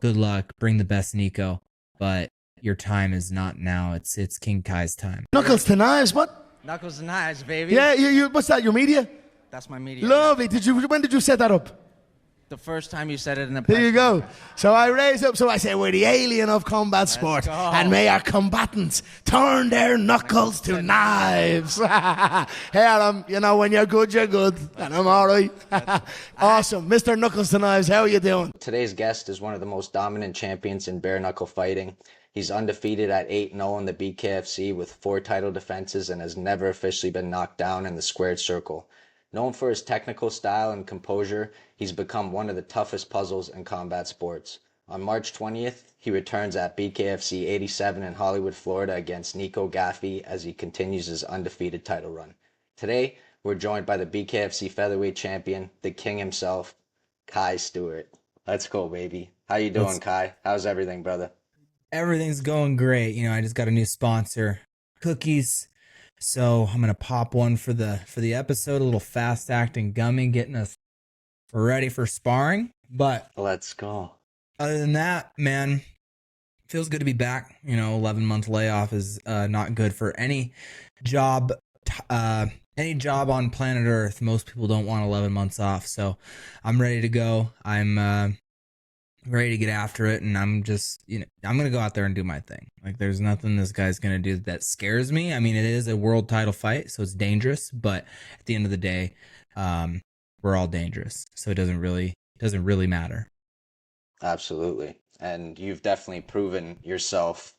good luck, bring the best Nico, but your time is not now. It's King Kai's time. Knuckles to knives, what? Knuckles and knives, baby. Yeah, you what's that, your media? That's my media. Lovely. When did you set that up? The first time you said it in a There you press go. conference. So I raise up, so I say, we're the alien of combat sport, go. and may our combatants turn their knuckles to knives. Here, when you're good, and I'm all right. Awesome. Mr. Knuckles to Knives, how are you doing? Today's guest is one of the most dominant champions in bare knuckle fighting. He's undefeated at 8-0 in the BKFC with 4 title defenses and has never officially been knocked down in the squared circle. Known for his technical style and composure, he's become one of the toughest puzzles in combat sports. On March 20th, he returns at BKFC 87 in Hollywood, Florida against Nico Gaffie as he continues his undefeated title run. Today, we're joined by the BKFC featherweight champion, the king himself, Kai Stewart. Let's go, baby. How you doing, Kai? How's everything, brother? Everything's going great. I just got a new sponsor, cookies. So I'm gonna pop one for the episode, a little fast acting gummy, getting us ready for sparring. But Let's go. other than that, man, feels good to be back. 11-month layoff is not good for any job. Any job on planet Earth. Most people don't want 11 months off. So I'm ready to go. I'm ready to get after it, and I'm just, I'm gonna go out there and do my thing. Like, there's nothing this guy's gonna do that scares me. I mean, it is a world title fight, so it's dangerous, but at the end of the day, we're all dangerous, so it doesn't really matter. Absolutely. And you've definitely proven yourself,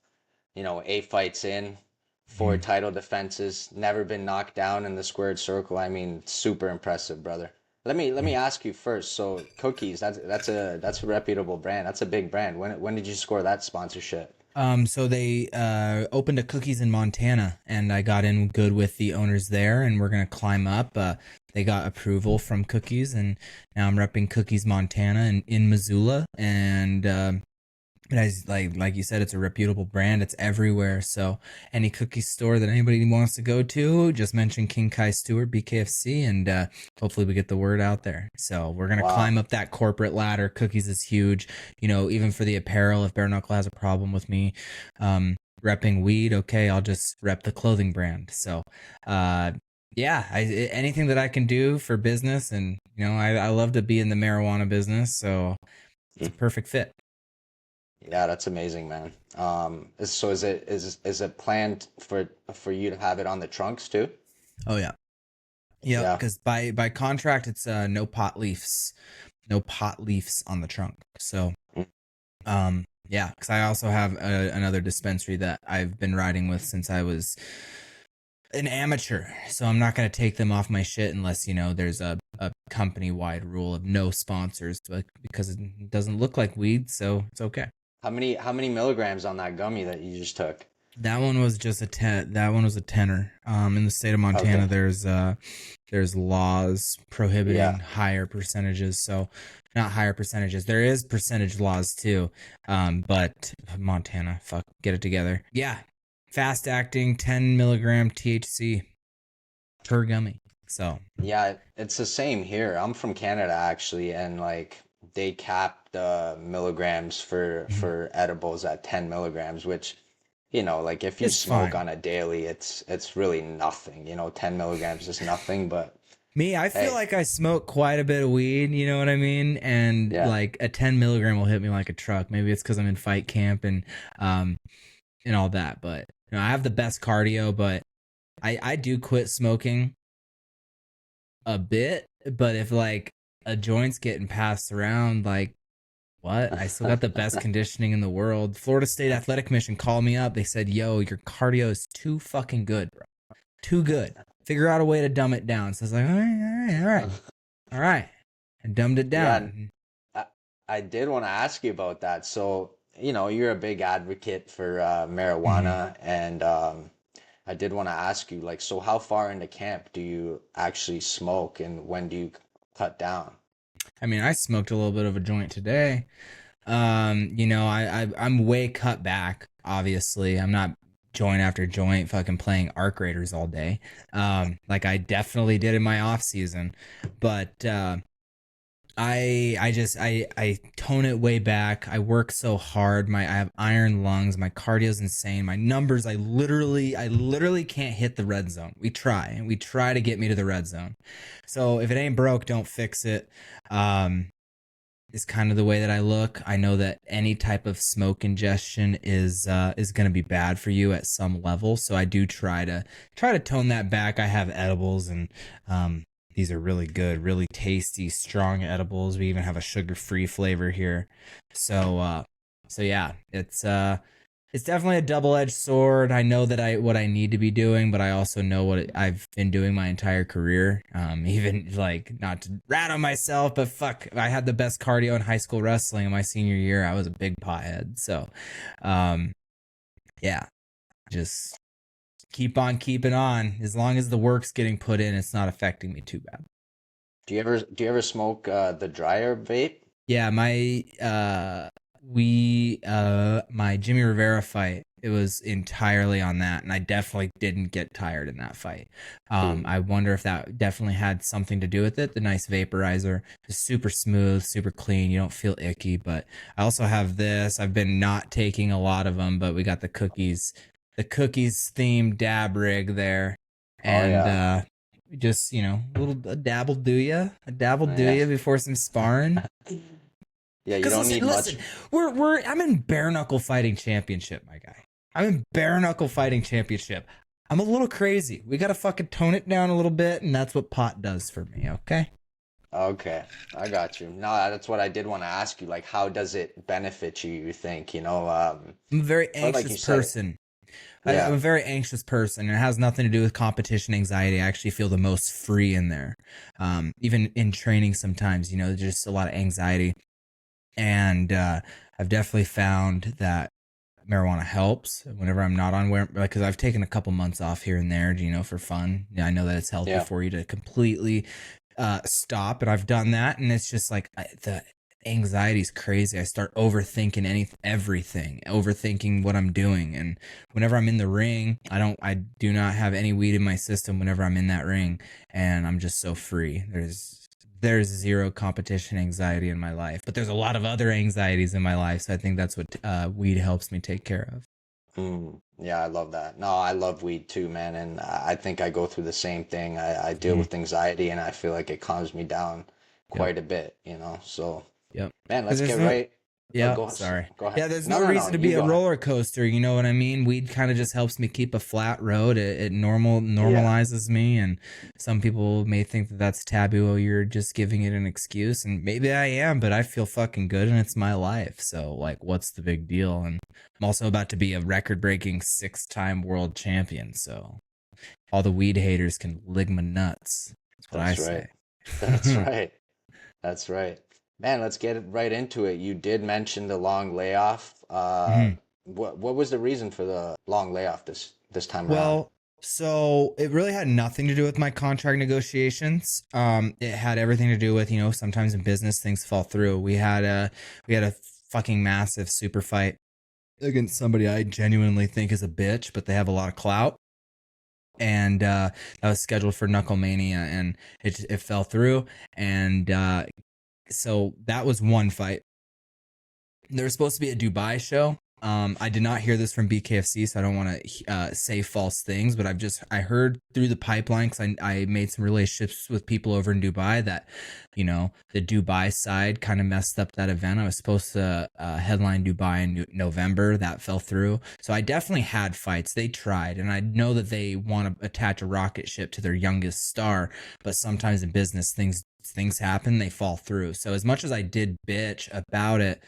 8 fights in, 4 title defenses, never been knocked down in the squared circle. I mean, super impressive, brother. Let me ask you first. So Cookies, that's a reputable brand. That's a big brand. When did you score that sponsorship? So they opened a Cookies in Montana, and I got in good with the owners there, and we're gonna climb up. They got approval from Cookies, and now I'm repping Cookies Montana and in Missoula, and as like you said, it's a reputable brand. It's everywhere. So any cookie store that anybody wants to go to, just mention King Kai Stewart, BKFC, and hopefully we get the word out there. So we're gonna climb up that corporate ladder. Cookies is huge. Even for the apparel, if Bare Knuckle has a problem with me repping weed, okay, I'll just rep the clothing brand. So yeah, anything that I can do for business, and I love to be in the marijuana business, so it's a perfect fit. Yeah, that's amazing, man. So is it planned for you to have it on the trunks too? Oh yeah. Yeah, because by contract it's no pot leaves on the trunk. So yeah, because I also have another dispensary that I've been riding with since I was an amateur. So I'm not gonna take them off my shit unless there's a company wide rule of no sponsors, but because it doesn't look like weed, so it's okay. How many milligrams on that gummy that you just took? That one was just that one was a tenner. In the state of Montana, there's laws prohibiting higher percentages. So not higher percentages. There is percentage laws too. But Montana, fuck, get it together. Yeah. Fast acting 10 milligram THC per gummy. So yeah, it's the same here. I'm from Canada actually, and they cap the milligrams for edibles at 10 milligrams, which if you smoke on a daily, it's really nothing. 10 milligrams is nothing. But I feel like I smoke quite a bit of weed, you know what I mean? And a 10 milligram will hit me like a truck. Maybe it's because I'm in fight camp and all that. But I have the best cardio, but I do quit smoking a bit. But if a joint's getting passed around, what? I still got the best conditioning in the world. Florida State Athletic Commission called me up. They said, yo, your cardio is too fucking good, bro. Too good. Figure out a way to dumb it down. So I was like, all right. I dumbed it down. Yeah, I did want to ask you about that. So, you're a big advocate for marijuana, and I did want to ask you, so how far into camp do you actually smoke, and when do you cut down? I mean, I smoked a little bit of a joint today. I'm way cut back, obviously. I'm not joint after joint fucking playing Arc Raiders all day. Like I definitely did in my off season. But I tone it way back. I work so hard. I have iron lungs. My cardio's insane. My numbers, I literally can't hit the red zone. We try to get me to the red zone. So if it ain't broke, don't fix it. Is kind of the way that I look. I know that any type of smoke ingestion is going to be bad for you at some level. So I do try to tone that back. I have edibles, and these are really good, really tasty, strong edibles. We even have a sugar-free flavor here. So yeah, it's definitely a double-edged sword. I know that what I need to be doing, but I also know what I've been doing my entire career. Even like, not to rat on myself, but fuck, I had the best cardio in high school wrestling in my senior year. I was a big pothead. So, yeah, just keep on keeping on. As long as the work's getting put in, it's not affecting me too bad. Do you ever smoke the dryer vape? Yeah, my Jimmy Rivera fight, it was entirely on that, and I definitely didn't get tired in that fight. I wonder if that definitely had something to do with it. The nice vaporizer is super smooth, super clean. You don't feel icky. But I also have this. I've been not taking a lot of them, but we got the cookies themed dab rig there, and just, a dabble do ya, before some sparring. Yeah, you don't need much. I'm in bare knuckle fighting championship, my guy. I'm in bare knuckle fighting championship. I'm a little crazy. We gotta fucking tone it down a little bit, and that's what pot does for me. Okay. Okay, I got you. No, that's what I did want to ask you. Like, how does it benefit you? You think, I'm a very anxious person. Yeah. I'm a very anxious person, and it has nothing to do with competition anxiety. I actually feel the most free in there. Even in training, sometimes, there's just a lot of anxiety. And I've definitely found that marijuana helps whenever I'm not on because I've taken a couple months off here and there, for fun. I know that it's healthy for you to completely stop, and I've done that, and it's just like the anxiety's crazy. I start overthinking everything, overthinking what I'm doing, and whenever I'm in the ring, I do not have any weed in my system whenever I'm in that ring, and I'm just so free. There's zero competition anxiety in my life, but there's a lot of other anxieties in my life. So I think that's what weed helps me take care of. Yeah, I love that. No, I love weed too, man. And I think I go through the same thing. I deal with anxiety, and I feel like it calms me down quite a bit, So, man, let's get right. Yeah, sorry. Go ahead. Yeah, there's no reason to be a roller coaster. You know what I mean? Weed kind of just helps me keep a flat road. It normalizes me, and some people may think that that's taboo. Oh, you're just giving it an excuse, and maybe I am, but I feel fucking good, and it's my life. So, like, what's the big deal? And I'm also about to be a record-breaking 6-time world champion. So, all the weed haters can lick my nuts. That's what I say. That's right. That's right. Man, let's get right into it. You did mention the long layoff. What was the reason for the long layoff this time around? Well, so it really had nothing to do with my contract negotiations. It had everything to do with, sometimes in business things fall through. We had a fucking massive super fight against somebody I genuinely think is a bitch, but they have a lot of clout. And that was scheduled for Knucklemania, and it fell through. And so that was one fight. There was supposed to be a Dubai show. I did not hear this from BKFC, so I don't want to say false things, but I heard through the pipeline, because I made some relationships with people over in Dubai, that, the Dubai side kind of messed up that event. I was supposed to headline Dubai in November. That fell through. So I definitely had fights. They tried, and I know that they want to attach a rocket ship to their youngest star, but sometimes in business, things happen, they fall through. So as much as I did bitch about it,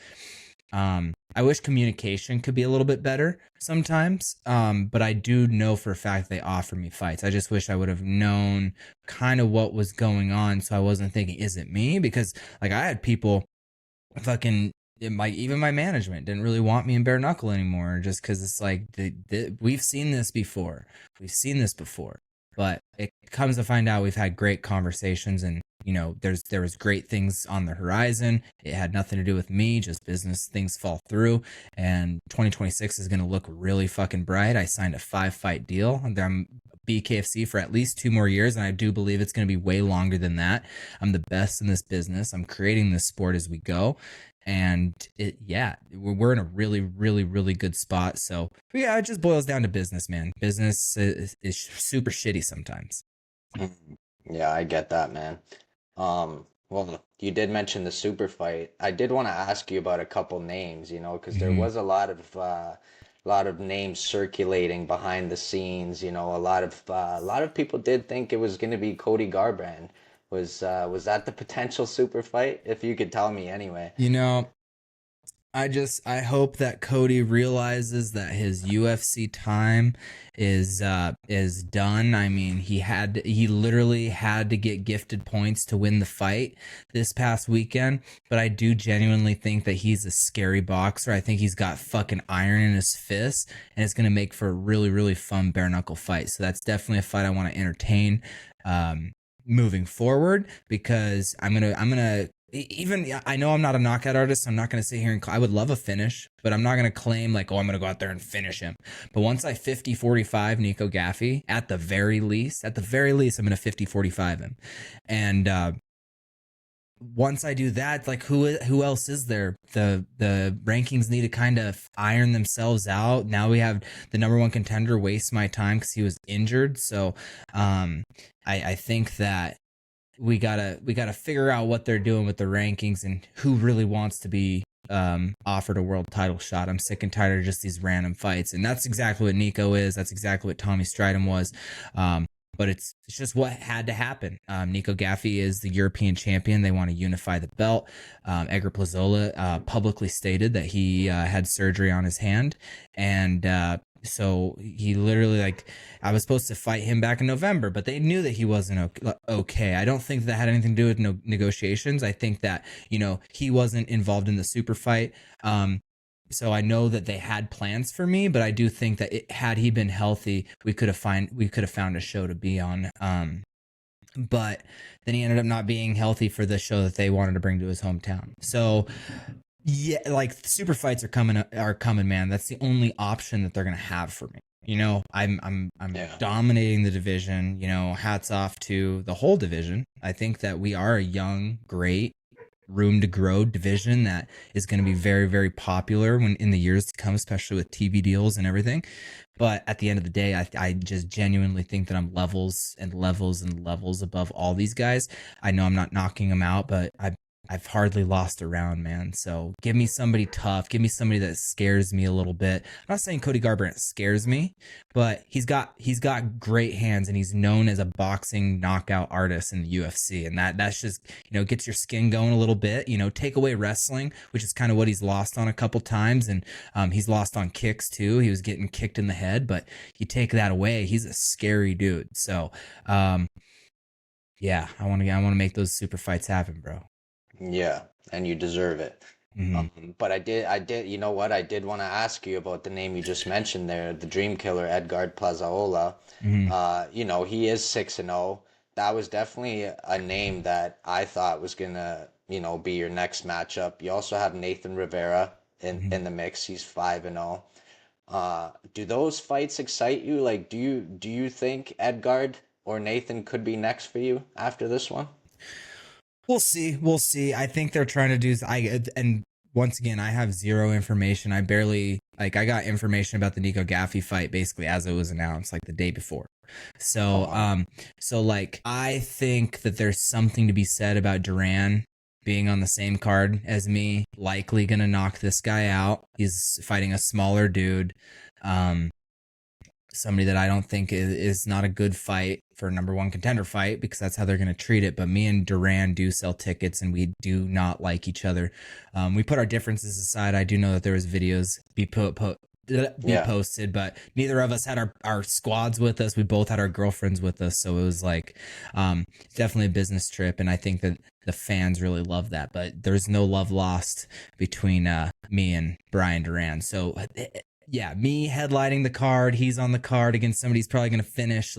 I wish communication could be a little bit better sometimes. But I do know for a fact they offer me fights. I just wish I would have known kind of what was going on, so I wasn't thinking, is it me? Because like I had people fucking, even my management didn't really want me in bare knuckle anymore, just because it's like we've seen this before. But it comes to find out we've had great conversations, and there was great things on the horizon. It had nothing to do with me, just business things fall through, and 2026 is going to look really fucking bright. I signed a 5-fight deal, and I'm BKFC for at least 2 more years, and I do believe it's going to be way longer than that. I'm the best in this business. I'm creating this sport as we go, and we're in a really, really, really good spot. So yeah, it just boils down to business, man. Business is super shitty sometimes. Yeah, I get that, man. Well, you did mention the super fight. I did want to ask you about a couple names, because there Mhm. was a lot of names circulating behind the scenes. A lot of people did think it was going to be Cody Garbrandt. Was that the potential super fight? If you could tell me, anyway. You know, I hope that Cody realizes that his UFC time is done. I mean, he literally had to get gifted points to win the fight this past weekend, but I do genuinely think that he's a scary boxer. I think he's got fucking iron in his fists, and it's going to make for a really, really fun bare knuckle fight. So that's definitely a fight I want to entertain moving forward, because I'm going to even, I know I'm not a knockout artist. So I'm not going to sit here and I would love a finish, but I'm not going to claim like, oh, I'm going to go out there and finish him. But once I 50-45 Nico Gaffie, at the very least, I'm going to 50-45 him. And once I do that, like who else is there? The rankings need to kind of iron themselves out. Now we have the number one contender waste my time because he was injured. So I think that we gotta figure out what they're doing with the rankings and who really wants to be offered a world title shot. I'm sick and tired of just these random fights, and that's exactly what Nico is. That's exactly what Tommy Stridham was. But it's just what had to happen. Nico Gaffie is the European champion. They want to unify the belt. Edgar Plazola publicly stated that he had surgery on his hand, and so he literally, I was supposed to fight him back in November, but they knew that he wasn't okay. I don't think that had anything to do with negotiations. I think that, he wasn't involved in the super fight. So I know that they had plans for me, but I do think that had he been healthy, we could have found a show to be on. But then he ended up not being healthy for the show that they wanted to bring to his hometown. So yeah, super fights are coming, man. That's the only option that they're gonna have for me. I'm dominating the division. Hats off to the whole division. I think that we are a young, great, room to grow division that is going to be very, very popular when in the years to come, especially with TV deals and everything. But at the end of the day, I just genuinely think that I'm levels and levels and levels above all these guys. I know I'm not knocking them out, but I've hardly lost a round, man. So give me somebody tough. Give me somebody that scares me a little bit. I'm not saying Cody Garbrandt scares me, but he's got great hands, and he's known as a boxing knockout artist in the UFC. And that's just, gets your skin going a little bit. Take away wrestling, which is kind of what he's lost on a couple times. And he's lost on kicks too. He was getting kicked in the head, but you take that away, he's a scary dude. So yeah, I want to make those super fights happen, bro. Yeah, and you deserve it. Mm-hmm. But I did, you know what? I did want to ask you about the name you just mentioned there, the Dream Killer, Edgar Plazaola. Mm-hmm. He is 6-0. That was definitely a name that I thought was gonna, be your next matchup. You also have Nathan Rivera in the mix. He's 5-0. Do those fights excite you? Like, do you think Edgard or Nathan could be next for you after this one? We'll see. We'll see. I think they're trying to do. And once again, I have zero information. I barely I got information about the Nico Gaffie fight basically as it was announced, like the day before. So, I think that there's something to be said about Duran being on the same card as me. Likely gonna knock this guy out. He's fighting a smaller dude. Somebody that I don't think is not a good fight for a number one contender fight, because that's how they're going to treat it. But me and Duran do sell tickets, and we do not like each other. We put our differences aside. I do know that there was videos be posted, but neither of us had our squads with us. We both had our girlfriends with us. So it was definitely a business trip. And I think that the fans really love that, but there's no love lost between me and Brian Duran. So yeah, me headlining the card, he's on the card against somebody he's probably going to finish.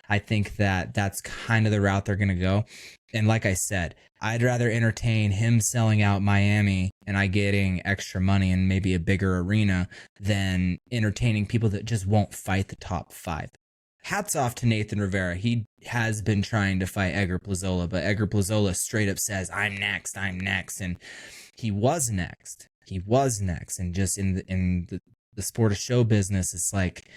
I think that that's kind of the route they're going to go. And like I said, I'd rather entertain him selling out Miami and I getting extra money and maybe a bigger arena than entertaining people that just won't fight the top 5. hats off to Nathan Rivera. He has been trying to fight Edgar Plazola, but Edgar Plazola straight up says, I'm next. And he was next. And just in the sport of show business, it's like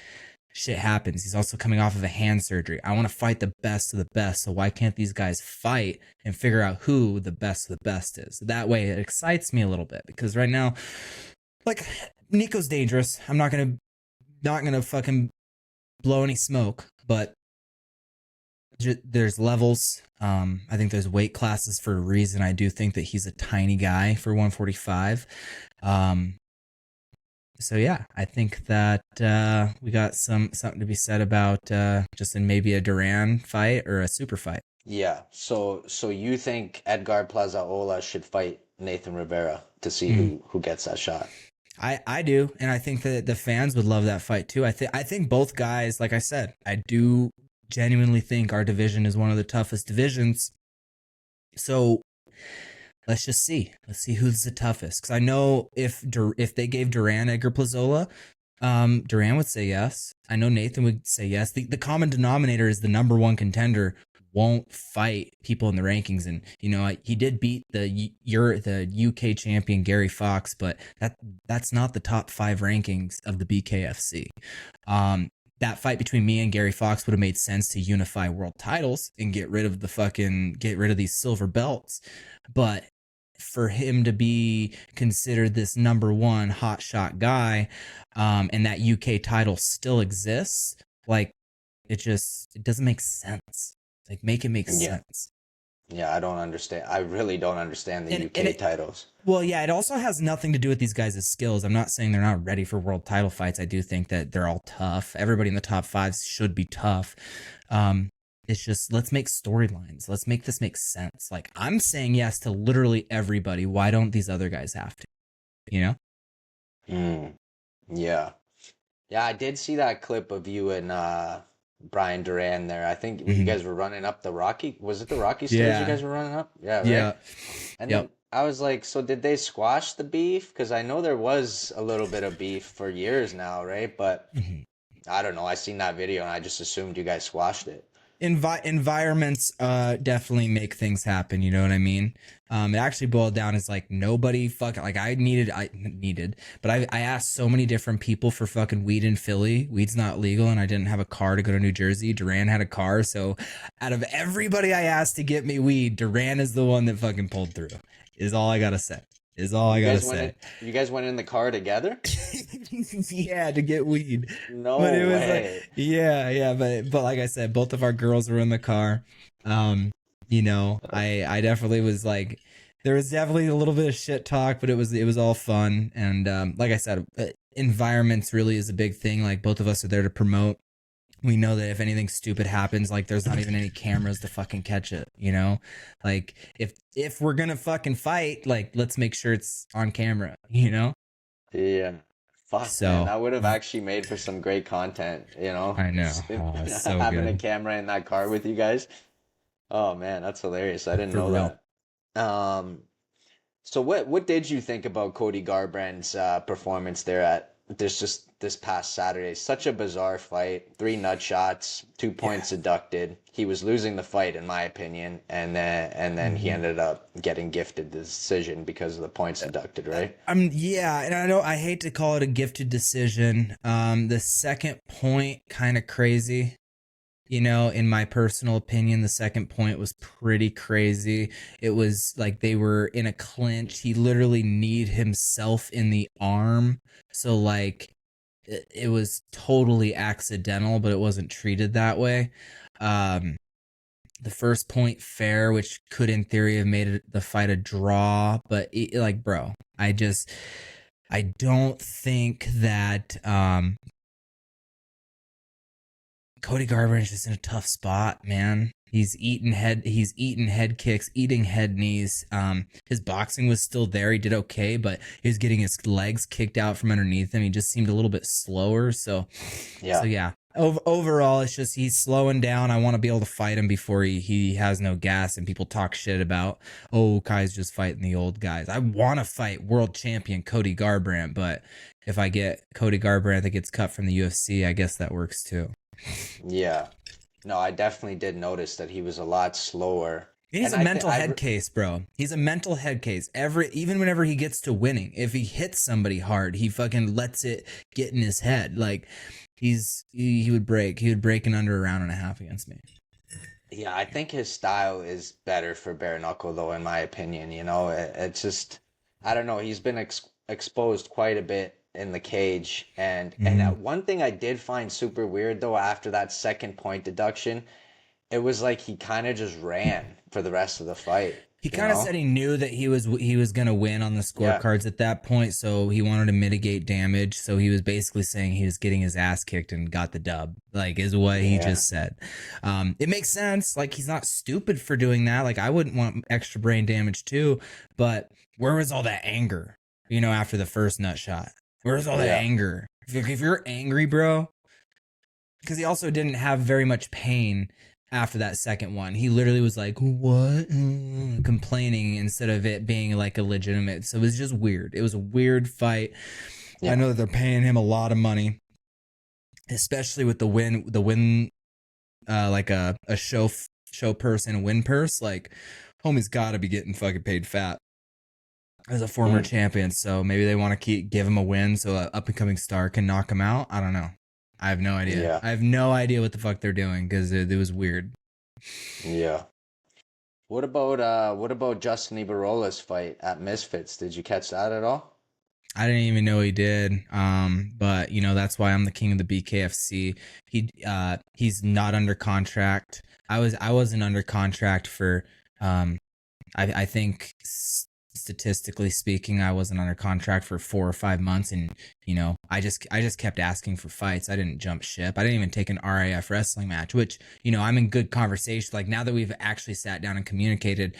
shit happens. He's also coming off of a hand surgery. I want to fight the best of the best. So why can't these guys fight and figure out who the best of the best is? That way it excites me a little bit, because right now, like, Nico's dangerous. I'm not gonna fucking blow any smoke, but there's levels. I think there's weight classes for a reason. I do think that he's a tiny guy for 145. So yeah, I think that we got something to be said about just in maybe a Duran fight or a super fight. Yeah. So you think Edgar Plazaola should fight Nathan Rivera to see who gets that shot? I do, and I think that the fans would love that fight too. I think both guys, like I said, I do genuinely think our division is one of the toughest divisions. So let's just see. Let's see who's the toughest. Because I know if they gave Duran Edgar Plazola, Duran would say yes. I know Nathan would say yes. The common denominator is the number one contender won't fight people in the rankings, and you know, he did beat the UK champion Gary Fox, but that's not the top 5 rankings of the BKFC. That fight between me and Gary Fox would have made sense to unify world titles and get rid of these silver belts, but for him to be considered this number one hotshot guy, and that UK title still exists, like it doesn't make sense. Like, make it make sense. Yeah, I don't understand. I really don't understand the UK titles. Well, yeah, it also has nothing to do with these guys' skills. I'm not saying they're not ready for world title fights. I do think that they're all tough. Everybody in the top 5 should be tough. It's just, let's make storylines. Let's make this make sense. Like, I'm saying yes to literally everybody. Why don't these other guys have to? You know? Yeah. Yeah, I did see that clip of you and Brian Duran there. I think you guys were running up the Rocky. Was it the Rocky stairs you guys were running up? Yeah, right? Yeah. And then I was like, so did they squash the beef? Because I know there was a little bit of beef for years now, right? But I don't know. I seen that video and I just assumed you guys squashed it. Environments definitely make things happen, you know what I mean? It actually boiled down as like nobody like I asked so many different people for fucking weed in Philly. Weed's not legal, and I didn't have a car to go to New Jersey. Duran had a car, so out of everybody I asked to get me weed, Duran is the one that fucking pulled through. Is all I gotta say. You guys went in the car together? Yeah, to get weed. No way. Was like, yeah, but like I said, both of our girls were in the car. You know, I definitely was like, there was definitely a little bit of shit talk, but it was all fun. And like I said, environments really is a big thing. Like, both of us are there to promote. We know that if anything stupid happens, like, there's not even any cameras to fucking catch it, you know? Like, if we're gonna fucking fight, like, let's make sure it's on camera, you know? Yeah. Fuck, so, man, that would have actually made for some great content, you know? I know. Oh, so having good. a camera in that car with you guys. Oh, man, that's hilarious. I didn't know that. So what did you think about Cody Garbrandt's performance there at this past Saturday? Such a bizarre fight. 3 nut shots, 2 points deducted. He was losing the fight, in my opinion, and then he ended up getting gifted the decision because of the points deducted, right? Yeah, and I hate to call it a gifted decision. The second point, kind of crazy. You know, in my personal opinion, the second point was pretty crazy. It was like they were in a clinch. He literally kneed himself in the arm. So, like, it was totally accidental, but it wasn't treated that way. The first point, fair, which could in theory have made the fight a draw. But, like, bro, I don't think that... Cody Garbrandt is just in a tough spot, man. He's eating head kicks, eating head knees. His boxing was still there. He did okay, but he was getting his legs kicked out from underneath him. He just seemed a little bit slower. So yeah. Overall, it's just he's slowing down. I want to be able to fight him before he has no gas and people talk shit about, oh, Kai's just fighting the old guys. I want to fight world champion Cody Garbrandt, but if I get Cody Garbrandt that gets cut from the UFC, I guess that works too. Yeah. No, I definitely did notice that he was a lot slower. He's And a I think mental head case, bro. He's a mental head case. Even whenever he gets to winning, if he hits somebody hard, he fucking lets it get in his head. Like he would break. He would break in under a round and a half against me. yeah, I think his style is better for bare knuckle though, in my opinion. It's just I don't know. He's been exposed quite a bit in the cage, and Mm-hmm. one thing I did find super weird though after that second point deduction, it was like he kind of just ran for the rest of the fight. He You kind of know? said he knew that he was gonna win on the Yeah. scorecards at that point, so he wanted to mitigate damage. So he was basically saying he was getting his ass kicked and got the dub. Like is what he Yeah. just said. It makes sense. Like he's not stupid for doing that. Like I wouldn't want extra brain damage too. But where was all that anger? After the first nut shot, where was all that Yeah. anger? If you're angry, bro, because he also didn't have very much pain after that second one. He literally was like, what? Complaining instead of it being like a legitimate. So it was just weird. It was a weird fight. I Yeah. know that they're paying him a lot of money, especially with the win, like a show purse and a win purse. Like, homie's got to be getting fucking paid fat as a former champion. So maybe they want to give him a win so an up and coming star can knock him out. I don't know. I have no idea. Yeah. I have no idea what the fuck they're doing because it was weird. Yeah. What about Justin Ibarola's fight at Misfits? Did you catch that at all? I didn't even know he did. But that's why I'm the king of the BKFC. He's not under contract. I wasn't under contract for I think statistically speaking, I wasn't under contract for 4 or 5 months, and I just kept asking for fights. I didn't jump ship. I didn't even take an RAF wrestling match, which I'm in good conversation. Like now that we've actually sat down and communicated,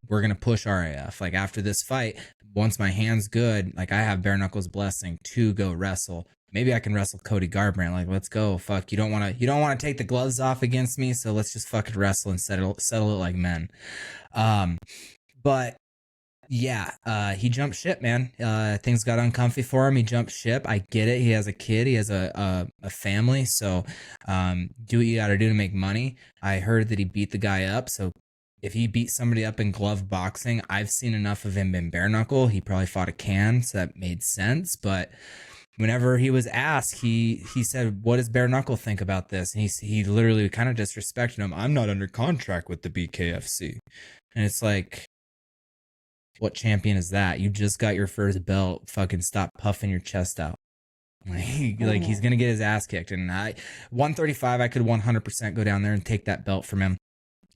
we're gonna push RAF. Like after this fight, once my hand's good, like I have bare knuckles blessing to go wrestle. Maybe I can wrestle Cody Garbrandt. Like, let's go. Fuck, you don't want to take the gloves off against me, so let's just fucking wrestle and settle it like men. But yeah, he jumped ship, man. Things got uncomfy for him. He jumped ship. I get it. He has a kid. He has a family. So, do what you got to do to make money. I heard that he beat the guy up. So, if he beat somebody up in glove boxing, I've seen enough of him in bare knuckle. He probably fought a can, so that made sense. But whenever he was asked, he said, "What does bare knuckle think about this?" And he literally kind of disrespected him. I'm not under contract with the BKFC, and it's like, what champion is that? You just got your first belt. Fucking stop puffing your chest out. Like he's gonna get his ass kicked. And 135, I could 100% go down there and take that belt from him.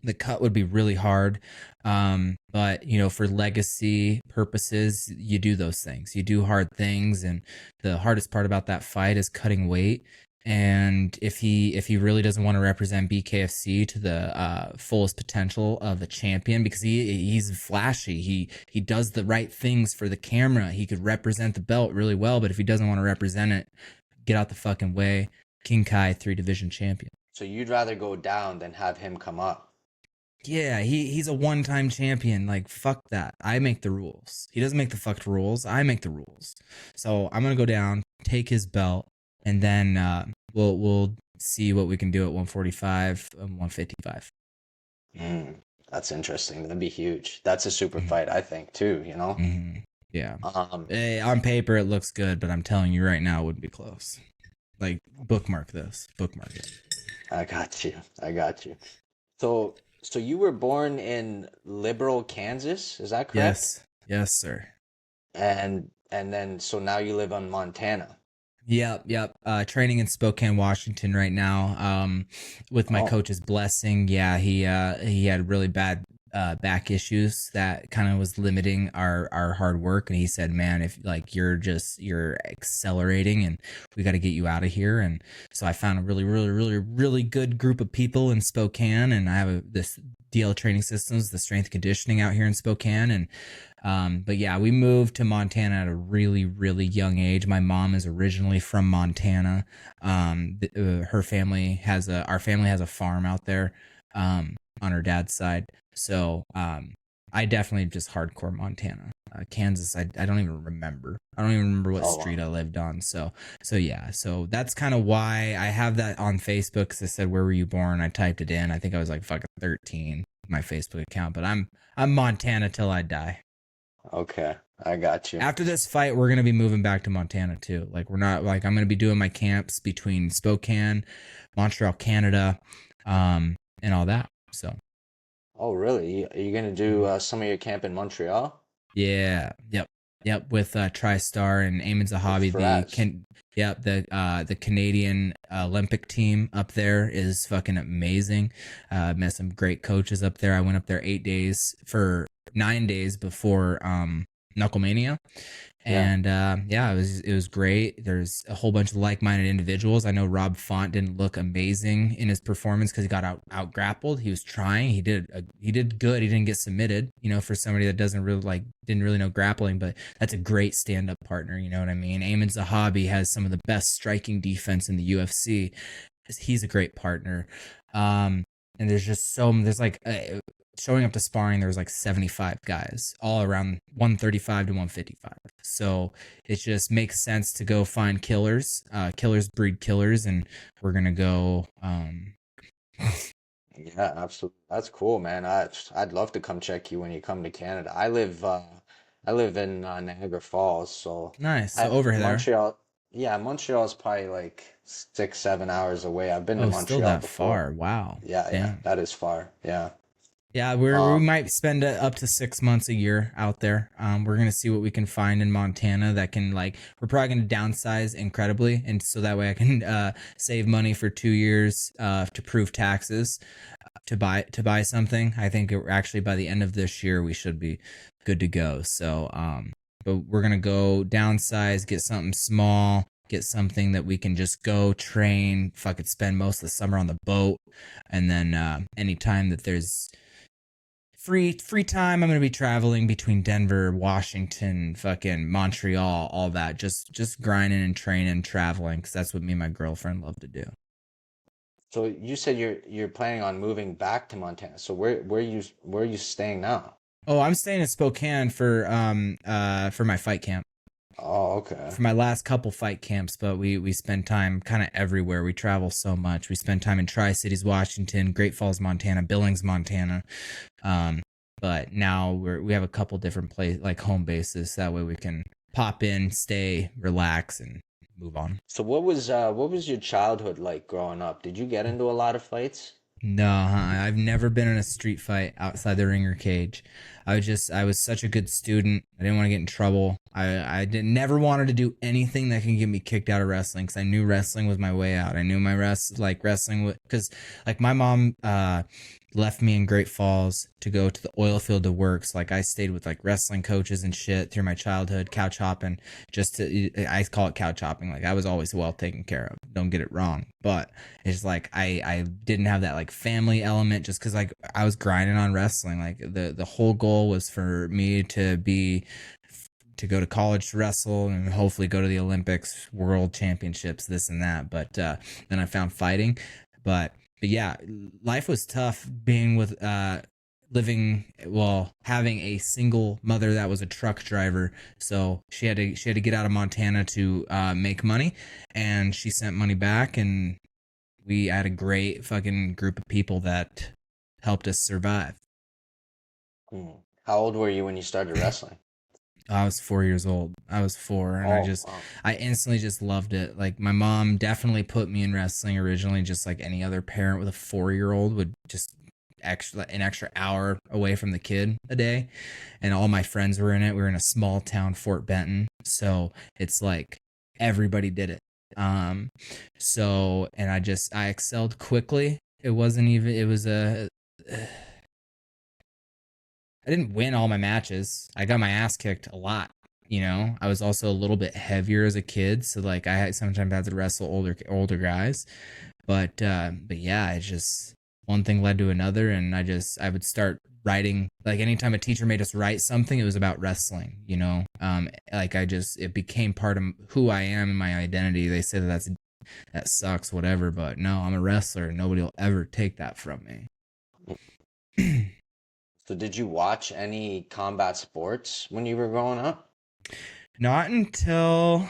The cut would be really hard, but for legacy purposes, you do those things. You do hard things, and the hardest part about that fight is cutting weight. And if he really doesn't want to represent BKFC to the fullest potential of a champion, because he's flashy, he does the right things for the camera, he could represent the belt really well. But if he doesn't want to represent it, get out the fucking way. King Kai, 3 division champion. So you'd rather go down than have him come up? Yeah, he's a one-time champion. Like, fuck that. I make the rules. He doesn't make the fucked rules. I make the rules. So I'm gonna go down, take his belt, and then we'll see what we can do at 145 and 155. That's interesting. That'd be huge. That's a super fight, I think, too. Mm-hmm. Yeah. On paper it looks good, but I'm telling you right now, it wouldn't be close. Like, bookmark this. Bookmark it. I got you. So you were born in Liberal, Kansas, is that correct? Yes, sir. And then so now you live in Montana. Yep. Training in Spokane, Washington right now. With my coach's blessing. Yeah, he had really bad back issues that kind of was limiting our hard work, and he said, man, if like you're accelerating and we got to get you out of here. And so I found a really good group of people in Spokane, and I have this DL Training Systems, the strength conditioning out here in Spokane. And but yeah, we moved to Montana at a really young age. My mom is originally from Montana. Our family has a farm out there on her dad's side. So I definitely just hardcore Montana. Kansas, I don't even remember. I don't even remember what Oh, street wow. I lived on. So yeah. So that's kind of why I have that on Facebook. Because I said, "Where were you born?" I typed it in. I think I was like fucking 13, my Facebook account. But I'm Montana till I die. Okay, I got you. After this fight, we're gonna be moving back to Montana too. Like we're not like I'm gonna be doing my camps between Spokane, Montreal, Canada, and all that. So Oh, really? Are you gonna do some of your camp in Montreal yeah, yep. With TriStar and Eamon with Zahavi, Faraz? the Canadian Olympic team up there is fucking amazing. Met some great coaches up there. I went up there 8 days for 9 days before Knucklemania. Yeah. And yeah, it was great. There's a whole bunch of like-minded individuals. I know Rob Font didn't look amazing in his performance because he got out grappled. He was trying. He did good. He didn't get submitted. For somebody that doesn't really didn't really know grappling, but that's a great stand-up partner. You know what I mean? Eamon Zahabi has some of the best striking defense in the UFC. He's a great partner. And there's like showing up to sparring, there was like 75 guys all around 135 to 155. So it just makes sense to go find killers. Killers breed killers, and we're gonna go. Yeah, absolutely. That's cool, man. I'd love to come check you when you come to Canada. I live in Niagara Falls, so Nice. So I over there. Montreal. Yeah, Montreal is probably like 6, 7 hours away. I've been to Oh, still Montreal that before. far. Wow. Yeah, yeah, Damn. that is far. Yeah. Yeah, we Um, might spend up to 6 months a year out there. We're gonna see what we can find in Montana that can we're probably gonna downsize incredibly, and so that way I can save money for 2 years to prove taxes to buy something. I think actually by the end of this year we should be good to go. So but we're gonna go downsize, get something small, get something that we can just go train, fucking spend most of the summer on the boat, and then anytime that there's free time, I'm gonna be traveling between Denver, Washington, fucking Montreal, all that. Just grinding and training, traveling, because that's what me and my girlfriend love to do. so you said you're planning on moving back to Montana. So where are you staying now? Oh, I'm staying in Spokane for my fight camp. Oh, okay. For my last couple fight camps, but we spend time kind of everywhere. We travel so much. We spend time in Tri-Cities, Washington, Great Falls, Montana, Billings, Montana. Um, but now we have a couple different home bases. That way we can pop in, stay, relax, and move on. So what was your childhood like growing up? Did you get into a lot of fights? No, I've never been in a street fight outside the ringer cage. I was such a good student. I didn't want to get in trouble. I never wanted to do anything that can get me kicked out of wrestling because I knew wrestling was my way out. I knew my wrestling because my mom left me in Great Falls to go to the oil field to work. So I stayed with wrestling coaches and shit through my childhood, couch hopping. I call it couch hopping. I was always well taken care of. Don't get it wrong, but it's I didn't have that family element just because I was grinding on wrestling. The whole goal was for me to go to college to wrestle and hopefully go to the Olympics, world championships, this and that. But then I found fighting. But yeah, life was tough being with having a single mother that was a truck driver. So she had to get out of Montana to make money, and she sent money back, and we had a great fucking group of people that helped us survive. Hmm. How old were you when you started wrestling? I was 4 years old. I was four, and Oh, wow. I instantly just loved it. My mom definitely put me in wrestling originally, just like any other parent with a 4-year-old would, just an extra hour away from the kid a day. And all my friends were in it. We were in a small town, Fort Benton. So it's everybody did it. And I excelled quickly. It wasn't even, it was I didn't win all my matches. I got my ass kicked a lot. I was also a little bit heavier as a kid, so I sometimes had to wrestle older guys. But yeah, it just one thing led to another, and I would start writing. Anytime a teacher made us write something, it was about wrestling. It became part of who I am and my identity. They say that sucks, whatever, but no, I'm a wrestler. Nobody will ever take that from me. So did you watch any combat sports when you were growing up? Not until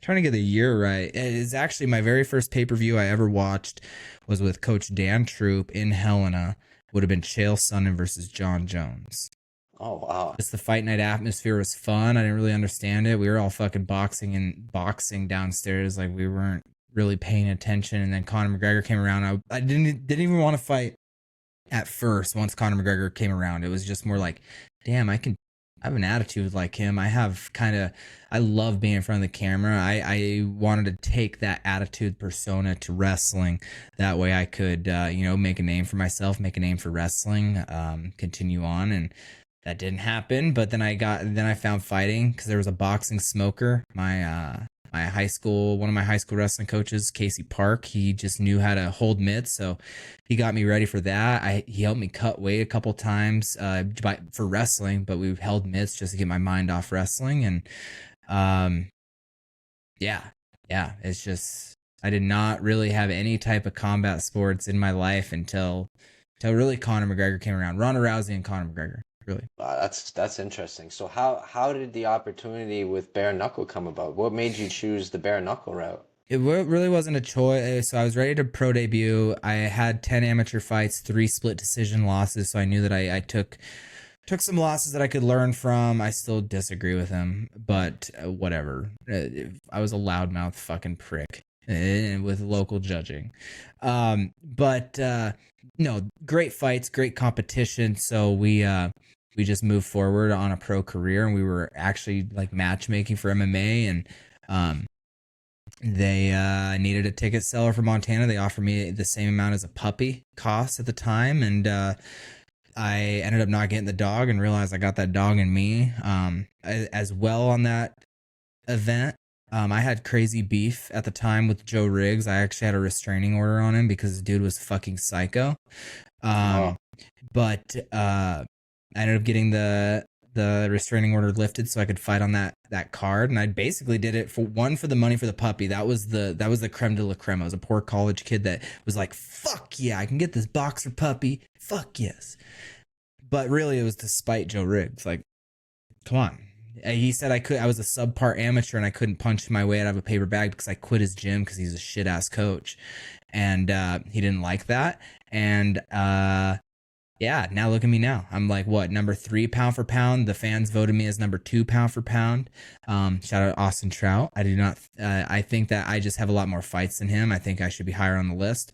trying to get the year right. It is actually my very first pay-per-view I ever watched was with Coach Dan Troop in Helena. Would have been Chael Sonnen versus John Jones. Oh wow. Just the fight night atmosphere was fun. I didn't really understand it. We were all fucking boxing downstairs, like we weren't really paying attention. And then Conor McGregor came around. I didn't even want to fight at first. Once Conor McGregor came around, it was just more like, damn, I have an attitude like him. I love being in front of the camera. I wanted to take that attitude persona to wrestling. That way I could, make a name for myself, make a name for wrestling, continue on. And that didn't happen. But then I found fighting because there was a boxing smoker. One of my high school wrestling coaches, Casey Park, he just knew how to hold mitts. So he got me ready for that. He helped me cut weight a couple times for wrestling, but we held mitts just to get my mind off wrestling. And it's just, I did not really have any type of combat sports in my life until really Conor McGregor came around. Ronda Rousey and Conor McGregor. Really. That's interesting. So how did the opportunity with bare knuckle come about? What made you choose the bare knuckle route? It really wasn't a choice. So I was ready to pro debut. I had 10 amateur fights, 3 split decision losses. So I knew that I took some losses that I could learn from. I still disagree with him, but whatever. I was a loudmouth fucking prick with local judging. No, great fights, great competition. So we just moved forward on a pro career, and we were actually like matchmaking for MMA, and they needed a ticket seller for Montana. They offered me the same amount as a puppy cost at the time, and I ended up not getting the dog and realized I got that dog in me. As well on that event, I had crazy beef at the time with Joe Riggs. I actually had a restraining order on him because the dude was fucking psycho. But I ended up getting the restraining order lifted so I could fight on that card, and I basically did it for the money for the puppy. That was the creme de la creme. I was a poor college kid that was like, fuck yeah, I can get this boxer puppy. Fuck yes. But really it was to spite Joe Riggs. Like, come on. He said I was a subpar amateur and I couldn't punch my way out of a paper bag because I quit his gym because he's a shit ass coach, and he didn't like that. And yeah, now look at me now. I'm like, what, number 3 pound for pound? The fans voted me as number 2 pound for pound. Shout out Austin Trout. I think that I just have a lot more fights than him. I think I should be higher on the list.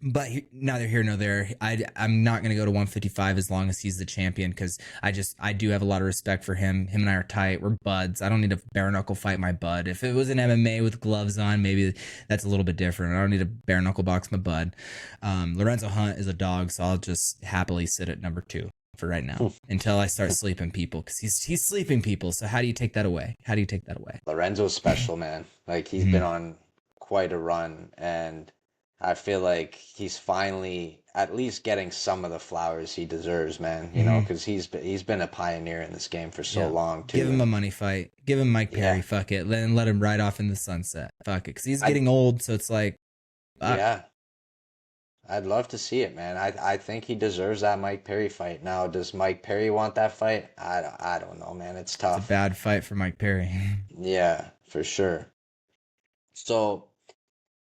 But neither here nor there. I'm not going to go to 155 as long as he's the champion, because I do have a lot of respect for him. Him and I are tight. We're buds. I don't need to bare knuckle fight my bud. If it was an MMA with gloves on, maybe that's a little bit different. I don't need to bare knuckle box my bud. Lorenzo Hunt is a dog, so I'll just happily sit at number 2 for right now until I start sleeping people, because he's sleeping people. So how do you take that away? Lorenzo's special, man. Like, he's been on quite a run, and I feel like he's finally at least getting some of the flowers he deserves, man. You know, because he's been a pioneer in this game for so long, too. Give him a money fight. Give him Mike Perry. Fuck it. Let him ride off in the sunset. Fuck it. Because he's getting old, so it's like... Yeah. I'd love to see it, man. I think he deserves that Mike Perry fight. Now, does Mike Perry want that fight? I don't know, man. It's tough. It's a bad fight for Mike Perry. Yeah, for sure. So,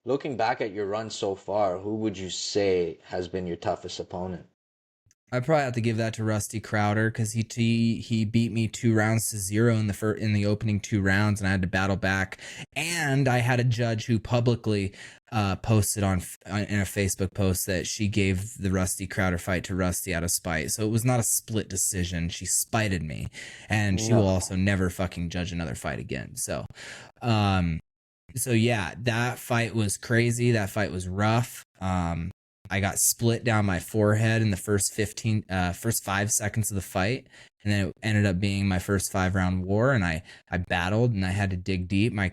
looking back at your run so far, who would you say has been your toughest opponent? I'd probably have to give that to Rusty Crowder, because he beat me 2-0 in the opening 2 rounds, and I had to battle back. And I had a judge who publicly posted in a Facebook post that she gave the Rusty Crowder fight to Rusty out of spite. So it was not a split decision. She spited me, and she will also never fucking judge another fight again. So, yeah, that fight was crazy. That fight was rough. I got split down my forehead in the first 5 seconds of the fight. And then it ended up being my first 5-round war. And I battled, and I had to dig deep. My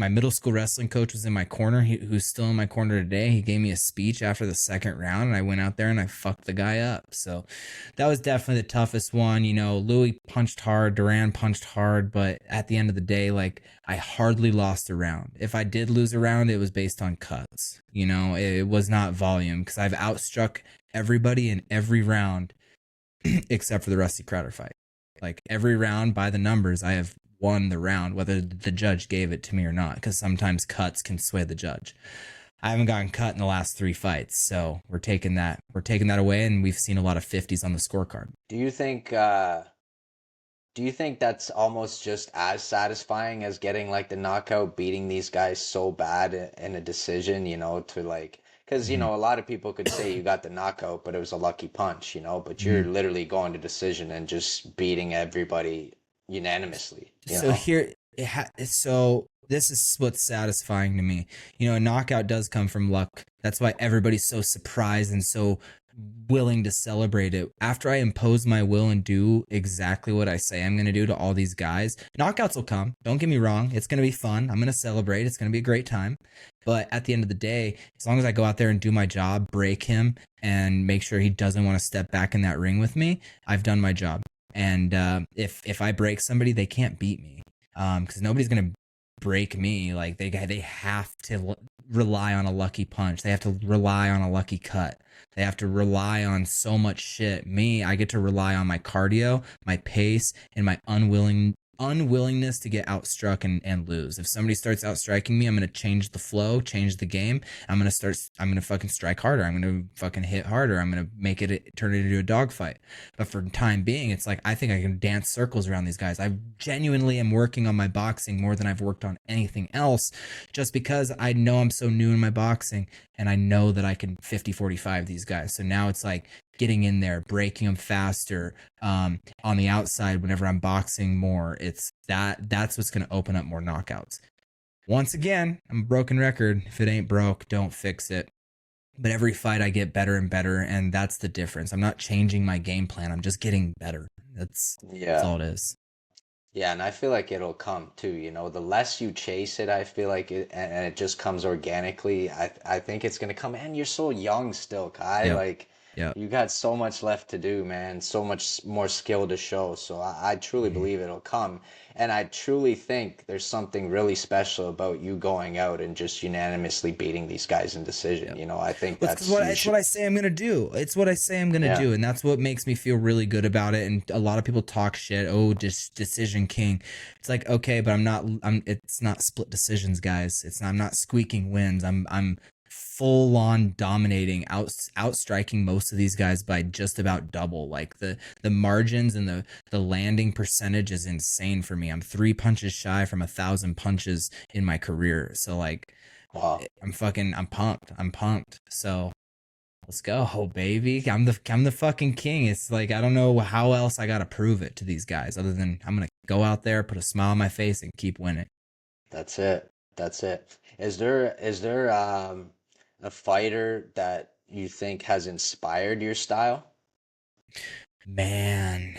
middle school wrestling coach was in my corner. Who's still in my corner today. He gave me a speech after the 2nd round, and I went out there and I fucked the guy up. So that was definitely the toughest one. You know, Louis punched hard, Duran punched hard, but at the end of the day, like, I hardly lost a round. If I did lose a round, it was based on cuts. You know, it was not volume, because I've outstruck everybody in every round except for the Rusty Crowder fight. Like every round by the numbers, I have won the round, whether the judge gave it to me or not, because sometimes cuts can sway the judge. I haven't gotten cut in the last 3 fights, so we're taking that away, and we've seen a lot of 50s on the scorecard. Do you think that's almost just as satisfying as getting like the knockout, beating these guys so bad in a decision, to like, because a lot of people could say you got the knockout, but it was a lucky punch, but you're literally going to decision and just beating everybody unanimously. So this is what's satisfying to me. A knockout does come from luck. That's why everybody's so surprised and so willing to celebrate it. After I impose my will and do exactly what I say I'm going to do to all these guys, knockouts will come. Don't get me wrong. It's going to be fun. I'm going to celebrate. It's going to be a great time. But at the end of the day, as long as I go out there and do my job, break him, and make sure he doesn't want to step back in that ring with me, I've done my job. And if I break somebody, they can't beat me. Because nobody's going to break me. Like they have to rely on a lucky punch. They have to rely on a lucky cut. They have to rely on so much shit. Me, I get to rely on my cardio, my pace, and my unwillingness to get outstruck and lose. If somebody starts outstriking me, I'm going to change the flow, change the game. I'm going to fucking strike harder. I'm going to fucking hit harder. I'm going to turn it into a dogfight. But for the time being, it's like, I think I can dance circles around these guys. I genuinely am working on my boxing more than I've worked on anything else, just because I know I'm so new in my boxing and I know that I can 50-45 these guys. So now it's like getting in there, breaking them faster, on the outside whenever I'm boxing more. That's what's going to open up more knockouts. Once again, I'm a broken record. If it ain't broke, don't fix it. But every fight I get better and better, and that's the difference. I'm not changing my game plan. I'm just getting better. That's all it is. Yeah, and I feel like it'll come too, the less you chase it, I feel like and it just comes organically. I think it's gonna come, and you're so young still, Kai. Yep. You got so much left to do, man, so much more skill to show. So I truly believe it'll come. And I truly think there's something really special about you going out and just unanimously beating these guys in decision. I think it's what I say I'm going to do. It's what I say I'm going to do. And that's what makes me feel really good about it. And a lot of people talk shit. Oh, just decision king. It's like, okay, but it's not split decisions, guys. I'm not squeaking wins. I'm full on dominating, outstriking most of these guys by just about double. Like the margins and the landing percentage is insane for me. I'm 3 punches shy from 1,000 punches in my career. So like, wow. I'm pumped. So let's go, baby. I'm the fucking king. It's like, I don't know how else I got to prove it to these guys other than I'm going to go out there, put a smile on my face and keep winning. That's it. Is there a fighter that you think has inspired your style? Man.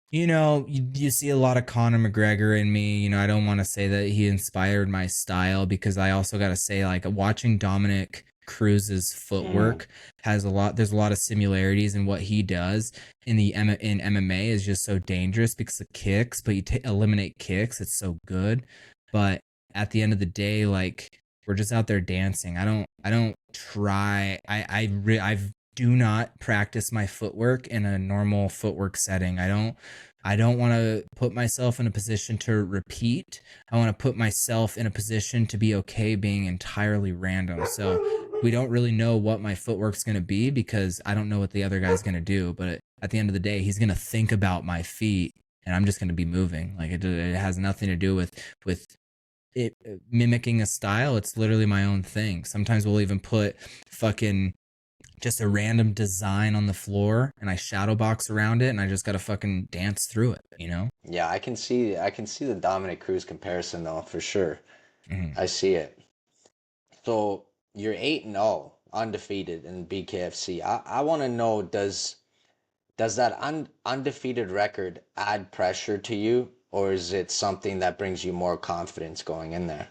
You see a lot of Conor McGregor in me. I don't want to say that he inspired my style, because I also got to say, like, watching Dominic Cruz's footwork there's a lot of similarities in what he does in MMA is just so dangerous because of kicks, but you eliminate kicks, it's so good. But at the end of the day, like, we're just out there dancing. I don't try. I do not practice my footwork in a normal footwork setting. I don't want to put myself in a position to repeat. I want to put myself in a position to be okay being entirely random. So we don't really know what my footwork's going to be because I don't know what the other guy's going to do. But at the end of the day, he's going to think about my feet and I'm just going to be moving. Like it has nothing to do with it mimicking a style. It's literally my own thing. Sometimes we'll even put fucking just a random design on the floor and I shadow box around it and I just got to fucking dance through it, Yeah, I can see the Dominic Cruz comparison though, for sure. Mm-hmm. I see it. So you're 8-0, undefeated in BKFC. I want to know, does that undefeated record add pressure to you, or is it something that brings you more confidence going in there?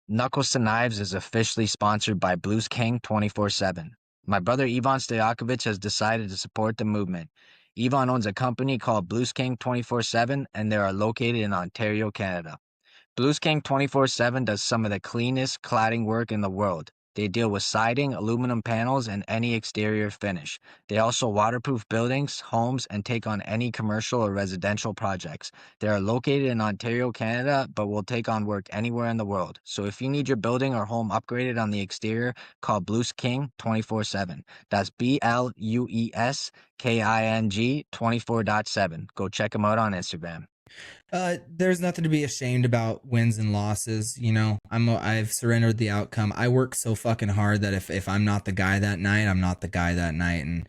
Knuckles to Knives is officially sponsored by Blues King 24/7. My brother Ivan Stojakovic has decided to support the movement. Ivan owns a company called Blues King 24/7, and they are located in Ontario, Canada. Blues King 24/7 does some of the cleanest cladding work in the world. They deal with siding, aluminum panels, and any exterior finish. They also waterproof buildings, homes, and take on any commercial or residential projects. They are located in Ontario, Canada, but will take on work anywhere in the world. So if you need your building or home upgraded on the exterior, call Blues King 24/7. That's BLUESKING 24/7. Go check them out on Instagram. There's nothing to be ashamed about, wins and losses. You know, I've surrendered the outcome. I work so fucking hard that if I'm not the guy that night, I'm not the guy that night. And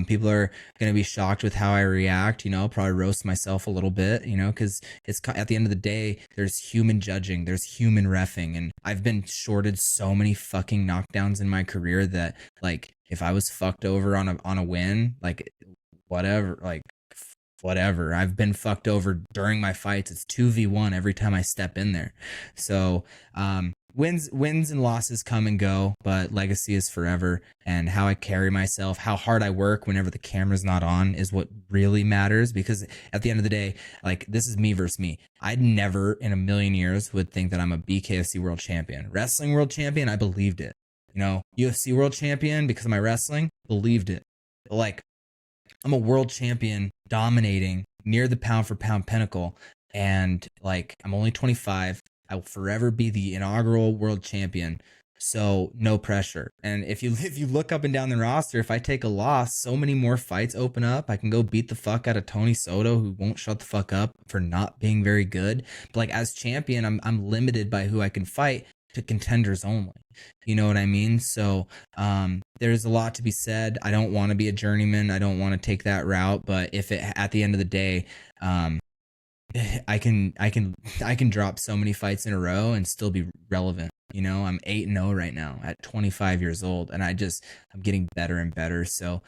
people are gonna be shocked with how I react. You know, I'll probably roast myself a little bit. You know, because it's at the end of the day, there's human judging, there's human reffing, and I've been shorted so many fucking knockdowns in my career that, like, if I was fucked over on a win, like, whatever, like, whatever. I've been fucked over during my fights. It's 2v1 every time I step in there. So wins and losses come and go, but legacy is forever. And how I carry myself, how hard I work whenever the camera's not on is what really matters. Because at the end of the day, like, this is me versus me. I'd never in a million years would think that I'm a BKFC world champion. Wrestling world champion, I believed it. You know, UFC world champion because of my wrestling, believed it. But, like, I'm a world champion dominating near the pound for pound pinnacle. And, like, I'm only 25. I will forever be the inaugural world champion. So no pressure. And if you look up and down the roster, if I take a loss, so many more fights open up. I can go beat the fuck out of Tony Soto, who won't shut the fuck up for not being very good. But, like, as champion, I'm limited by who I can fight to contenders only. You know what I mean? So there's a lot to be said. I don't want to be a journeyman. I don't want to take that route. But if it, at the end of the day, I can drop so many fights in a row and still be relevant. You know, I'm 8-0 right now at 25 years old, and I'm getting better and better. So,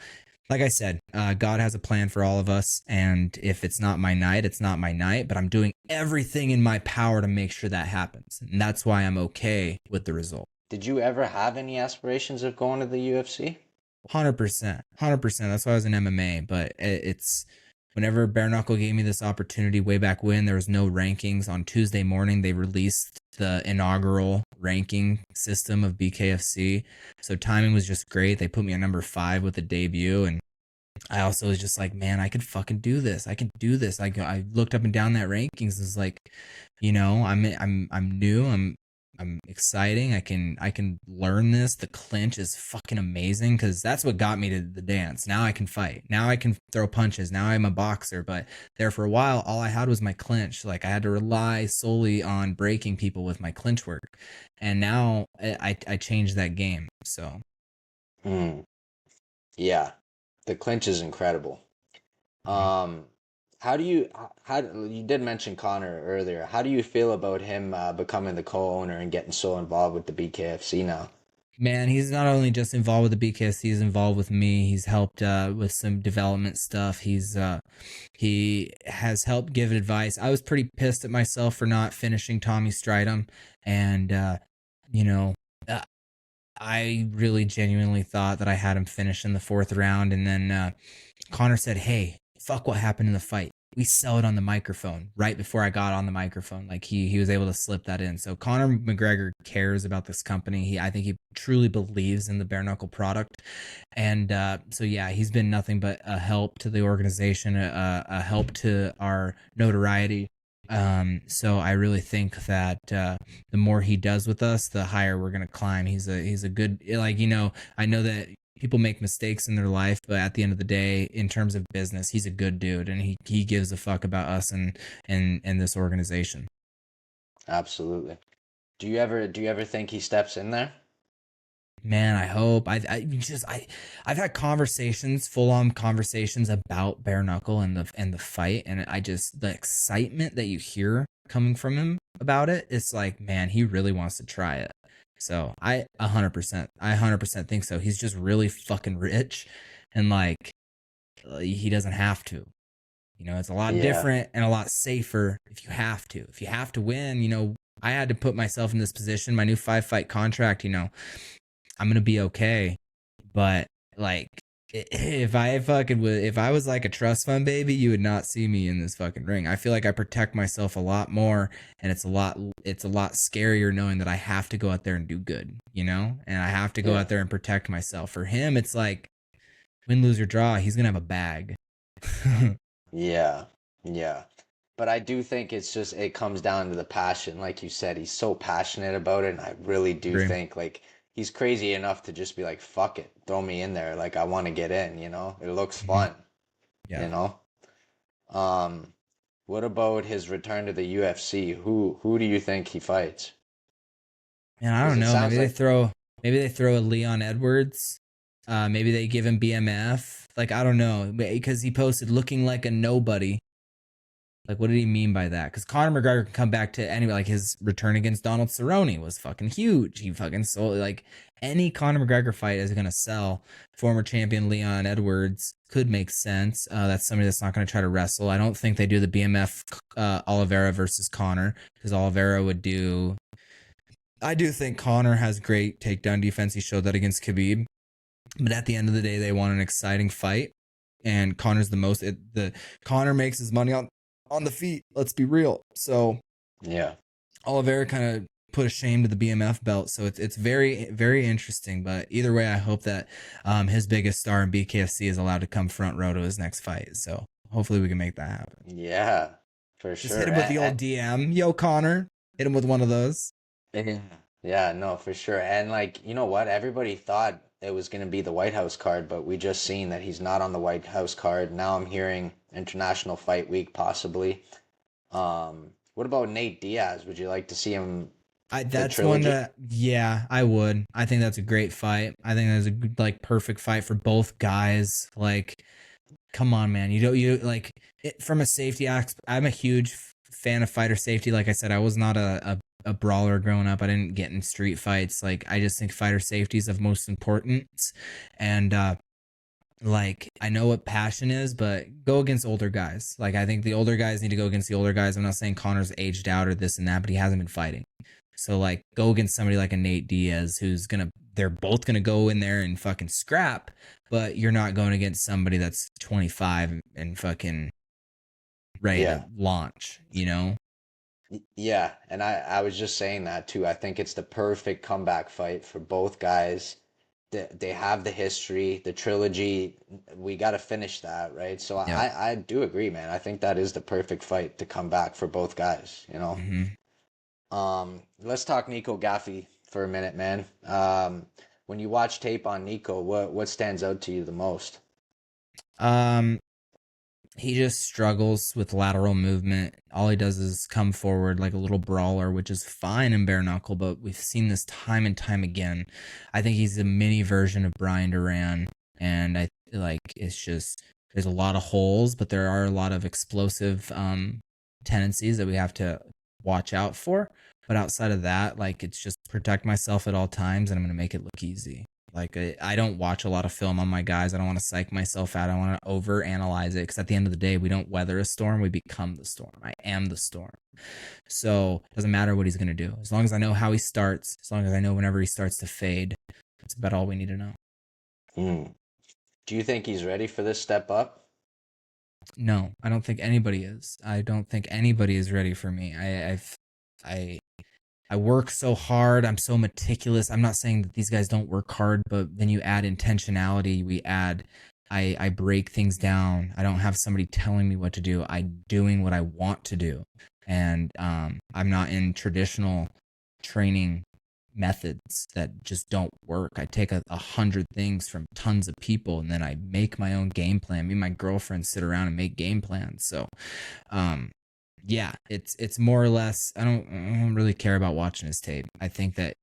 like I said, God has a plan for all of us, and if it's not my night, it's not my night, but I'm doing everything in my power to make sure that happens, and that's why I'm okay with the result. Did you ever have any aspirations of going to the UFC? 100%. That's why I was in MMA, but it's whenever Bare Knuckle gave me this opportunity way back when, there was no rankings. On Tuesday morning, they released the inaugural ranking system of BKFC. So timing was just great. They put me at number 5 with the debut. And I also was just like, man, I could fucking do this. I can do this. I looked up and down that rankings. It's like, you know, I'm new. I'm exciting. I can learn this. The clinch is fucking amazing because that's what got me to the dance. Now I can fight. Now I can throw punches. Now I'm a boxer. But there for a while, all I had was my clinch. Like, I had to rely solely on breaking people with my clinch work. And now I changed that game. So. Yeah, the clinch is incredible. How you did mention Connor earlier. How do you feel about him becoming the co-owner and getting so involved with the BKFC now? Man, he's not only just involved with the BKFC, he's involved with me. He's helped with some development stuff. He has helped give advice. I was pretty pissed at myself for not finishing Tommy Stridham, and you know, I really genuinely thought that I had him finish in the 4th round, and then Connor said, "Hey, fuck what happened in the fight. We sell it on the microphone." Right before I got on the microphone, like, he was able to slip that in. So Conor McGregor cares about this company. I think he truly believes in the bare knuckle product, and so yeah, he's been nothing but a help to the organization, a help to our notoriety. So I really think that the more he does with us, the higher we're gonna climb. He's a good, like, you know, I know that people make mistakes in their life, but at the end of the day, in terms of business, he's a good dude, and he gives a fuck about us and this organization. Absolutely. Do you ever think he steps in there? Man, I hope. I've had conversations, full on conversations about bare knuckle and the fight, and the excitement that you hear coming from him about it, it's like, man, he really wants to try it. So I 100% think so. He's just really fucking rich, and, like, he doesn't have to. You know, it's a lot different and a lot safer if you have to. If you have to win, you know, I had to put myself in this position. My new 5-fight contract, you know, I'm gonna be okay, but, like, If I was like a trust fund baby, you would not see me in this fucking ring. I feel like I protect myself a lot more, and it's a lot scarier knowing that I have to go out there and do good, and I have to go Yeah. out there and protect myself. For him, it's like win, lose or draw, he's gonna have a bag. Yeah. Yeah. But I do think it comes down to the passion. Like you said, he's so passionate about it. And I really do Agree. think like he's crazy enough to just be like, fuck it, throw me in there. Like I want to get in, It looks Mhm. fun, Yeah. you know? Um, what about his return to the UFC? Who do you think he fights? And I Because don't it know. sounds like Maybe they throw a Leon Edwards. Maybe they give him BMF. Like I don't know, because he posted looking like a nobody. Like, what did he mean by that? Because Conor McGregor can come back to any, like his return against Donald Cerrone was fucking huge. He fucking sold, like, any Conor McGregor fight is gonna sell. Former champion Leon Edwards could make sense. That's somebody that's not gonna try to wrestle. I don't think they do the BMF Oliveira versus Conor, because Oliveira would do. I do think Conor has great takedown defense. He showed that against Khabib. But at the end of the day, they want an exciting fight, and Conor's the Conor makes his money on the feet. Let's be real. So yeah. Oliveira kind of put a shame to the BMF belt. So it's very, very interesting. But either way, I hope that his biggest star in BKFC is allowed to come front row to his next fight. So hopefully we can make that happen. Yeah, for Just sure. hit him with the old DM. Yo, Conor. Hit him with one of those. Yeah, no, for sure. And like, you know what? Everybody thought it was going to be the White House card, but we just seen that he's not on the White House card. Now I'm hearing International Fight Week possibly. What about Nate Diaz? Would you like to see him That's one trilogy? that, yeah, I would. I think that's a great fight. I think that's a good, like, perfect fight for both guys. Like, come on, man. You like it from a safety aspect. I'm a huge fan of fighter safety. Like I said, I was not a brawler growing up. I didn't get in street fights. Like, I just think fighter safety is of most importance. And like, I know what passion is, but go against older guys. Like, I think the older guys need to go against the older guys. I'm not saying Connor's aged out or this and that, but he hasn't been fighting. So like, go against somebody like a Nate Diaz they're both gonna go in there and fucking scrap, but you're not going against somebody that's 25 and fucking ready Yeah. to launch. Yeah, and I was just saying that too. I think it's the perfect comeback fight for both guys. They have the history, the trilogy. We got to finish that, right? So Yeah. I do agree, man. I think that is the perfect fight to come back for both guys. hmm Let's talk Nico Gaffie for a minute, man. When you watch tape on Nico, what stands out to you the most? Um, he just struggles with lateral movement. All he does is come forward like a little brawler, which is fine in bare knuckle, but we've seen this time and time again. I think he's a mini version of Brian Duran, and I like it's just there's a lot of holes, but there are a lot of explosive tendencies that we have to watch out for. But outside of that, like, it's just protect myself at all times, and I'm gonna make it look easy. Like, I don't watch a lot of film on my guys. I don't want to psych myself out. I want to over analyze it, because at the end of the day, we don't weather a storm. We become the storm. I am the storm. So it doesn't matter what he's going to do. As long as I know how he starts, as long as I know whenever he starts to fade, that's about all we need to know. Hmm. Do you think he's ready for this step up? No, I don't think anybody is. I don't think anybody is ready for me. I work so hard. I'm so meticulous. I'm not saying that these guys don't work hard, but then you add intentionality. I break things down. I don't have somebody telling me what to do. I'm doing what I want to do. And I'm not in traditional training methods that just don't work. I take 100 things from tons of people, and then I make my own game plan. Me and my girlfriend sit around and make game plans. So, yeah, it's more or less. I don't really care about watching his tape. I think that,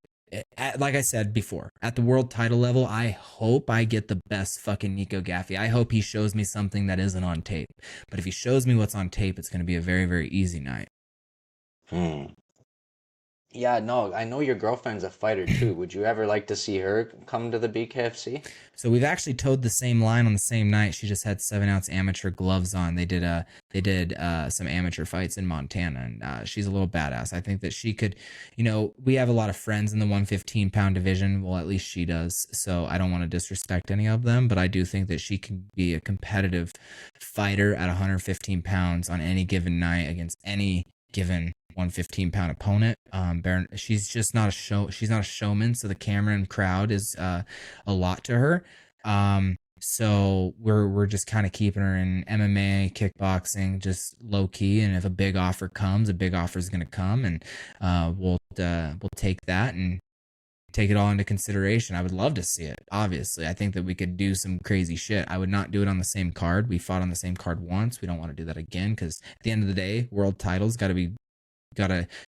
like I said before, at the world title level, I hope I get the best fucking Nico Gaffie. I hope he shows me something that isn't on tape. But if he shows me what's on tape, it's going to be a very, very easy night. Hmm. Yeah, no, I know your girlfriend's a fighter too. Would you ever like to see her come to the BKFC? So we've actually towed the same line on the same night. She just had 7 ounce amateur gloves on. They did some amateur fights in Montana, and she's a little badass. I think that she could, we have a lot of friends in the 115-pound division. Well, at least she does. So I don't want to disrespect any of them, but I do think that she can be a competitive fighter at 115 pounds on any given night against any given 115-pound opponent. She's just not a show. She's not a showman, so the camera and crowd is a lot to her. So we're just kind of keeping her in MMA, kickboxing, just low key. And if a big offer comes, a big offer is going to come, and we'll take that and take it all into consideration. I would love to see it. Obviously, I think that we could do some crazy shit. I would not do it on the same card. We fought on the same card once. We don't want to do that again, because at the end of the day, world titles gotta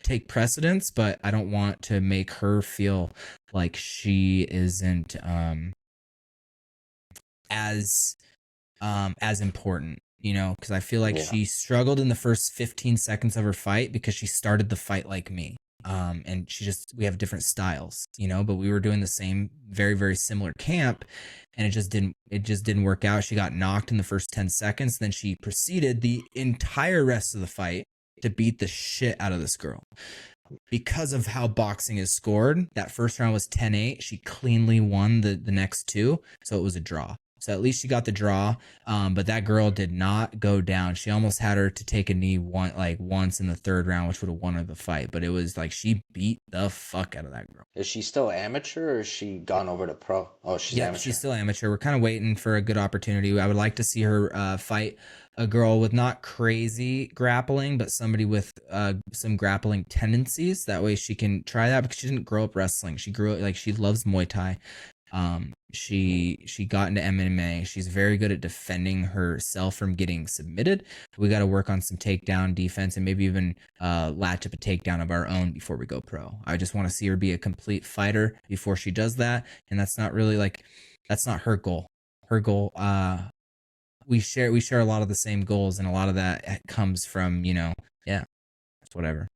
take precedence, but I don't want to make her feel like she isn't as important, because I feel like Yeah. she struggled in the first 15 seconds of her fight because she started the fight like me. And we have different styles, but we were doing the same, very, very similar camp, and it just didn't work out. She got knocked in the first 10 seconds. Then she proceeded the entire rest of the fight to beat the shit out of this girl. Because of how boxing is scored, that first round was 10-8. She cleanly won the next two, so it was a draw. So at least she got the draw, but that girl did not go down. She almost had her to take a knee once in the third round, which would have won her the fight. But it was like she beat the fuck out of that girl. Is she still amateur or is she gone over to pro? Oh, she's Yeah, amateur. she's still amateur. We're kind of waiting for a good opportunity. I would like to see her fight a girl with not crazy grappling, but somebody with some grappling tendencies. That way she can try that, because she didn't grow up wrestling. She grew up she loves Muay Thai. She got into MMA. She's very good at defending herself from getting submitted. We got to work on some takedown defense and maybe even latch up a takedown of our own before we go pro. I just want to see her be a complete fighter before she does that, and that's not really that's not her goal. Her goal, we share a lot of the same goals, and a lot of that comes from it's whatever.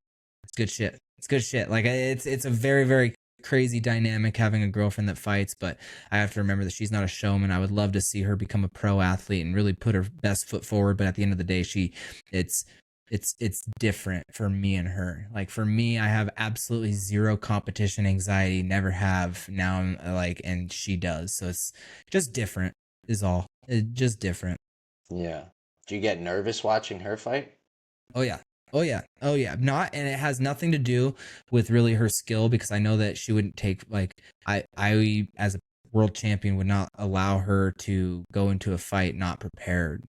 It's good shit. It's good shit. Like it's a very, very crazy dynamic having a girlfriend that fights, but I have to remember that she's not a showman. I would love to see her become a pro athlete and really put her best foot forward, but at the end of the day, it's different for me and her. Like for me, I have absolutely zero competition anxiety, never have. Now I'm and she does. So it's just different is all. It's just different. Yeah. Do you get nervous watching her fight? Oh yeah. Oh yeah. Oh yeah. Not, and it has nothing to do with really her skill, because I know that she wouldn't take I as a world champion would not allow her to go into a fight not prepared,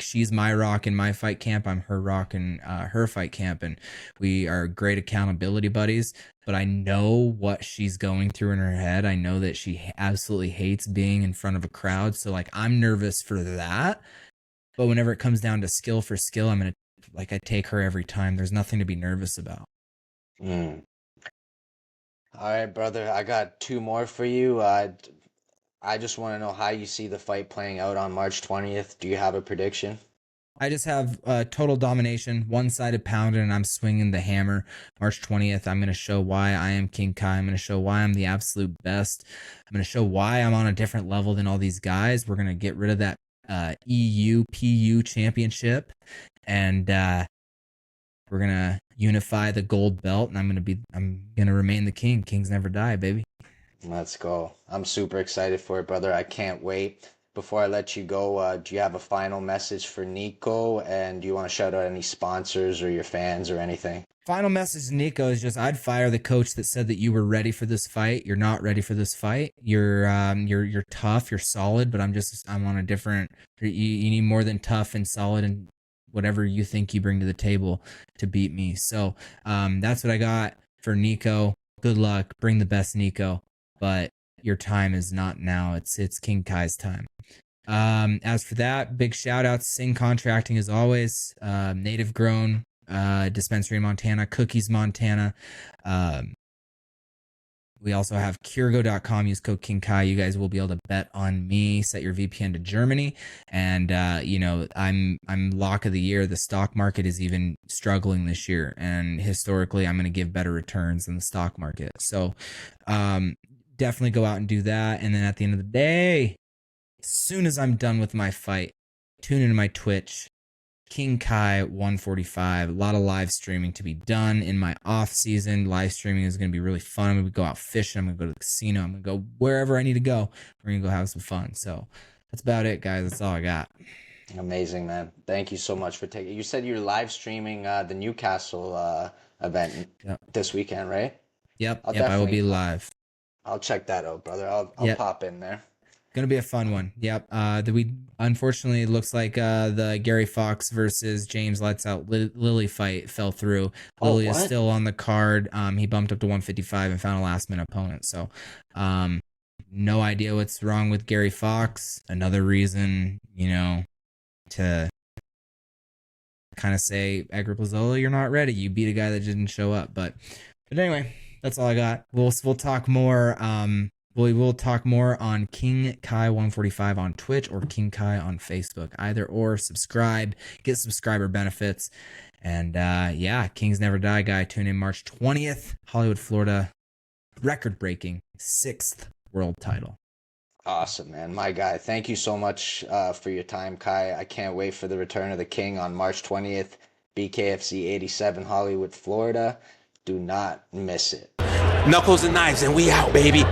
she's my rock in my fight camp. I'm her rock in her fight camp, and we are great accountability buddies. But I know what she's going through in her head. I know that she absolutely hates being in front of a crowd. So I'm nervous for that. But whenever it comes down to skill for skill, I'm gonna I take her every time. There's nothing to be nervous about. All right, brother. I got two more for you. I just want to know how you see the fight playing out on March 20th. Do you have a prediction? I just have total domination, one-sided pounding, and I'm swinging the hammer. March 20th, I'm going to show why I am King Kai. I'm going to show why I'm the absolute best. I'm going to show why I'm on a different level than all these guys. We're going to get rid of that EU-PU championship, and we're going to unify the gold belt, and I'm going to remain the king. Kings never die, baby. Let's go. I'm super excited for it, brother. I can't wait. Before I let you go, do you have a final message for Nico? And do you want to shout out any sponsors or your fans or anything? Final message to Nico is just, I'd fire the coach that said that you were ready for this fight. You're not ready for this fight. You're tough, you're solid, but I'm on a different, you need more than tough and solid and whatever you think you bring to the table to beat me. So that's what I got for Nico. Good luck. Bring the best, Nico. But your time is not now. It's King Kai's time. As for that, big shout out to Sing Contracting as always. Native grown dispensary in Montana, Cookies, Montana. We also have Kirigo.com. Use code King Kai. You guys will be able to bet on me. Set your VPN to Germany. And, I'm lock of the year. The stock market is even struggling this year. And historically, I'm going to give better returns than the stock market. So definitely go out and do that. And then at the end of the day, as soon as I'm done with my fight, tune into my Twitch. King Kai 145. A lot of live streaming to be done in my off season. Live streaming is going to be really fun. I'm going to go out fishing. I'm going to go to the casino. I'm going to go wherever I need to go. We're going to go have some fun. So that's about it, guys. That's all I got. Amazing, man. Thank you so much for taking. You said you're live streaming the Newcastle event this weekend, right? Yep. I will be live. I'll check that out, brother. I'll pop in there. Gonna be a fun one. Yep. We unfortunately, it looks like the Gary Fox versus James Lights Out Lily fight fell through. Lily is still on the card. He bumped up to 155 and found a last minute opponent. So, no idea what's wrong with Gary Fox. Another reason, to kind of say, Edgar Blazzola, you're not ready. You beat a guy that didn't show up. But anyway, that's all I got. We'll talk more. We will talk more on King Kai 145 on Twitch or King Kai on Facebook. Either or, subscribe, get subscriber benefits. And Kings Never Die guy. Tune in March 20th. Hollywood, Florida. Record-breaking 6th world title. Awesome, man. My guy. Thank you so much for your time, Kai. I can't wait for the return of the King on March 20th. BKFC 87, Hollywood, Florida. Do not miss it. Knuckles and knives, and we out, baby.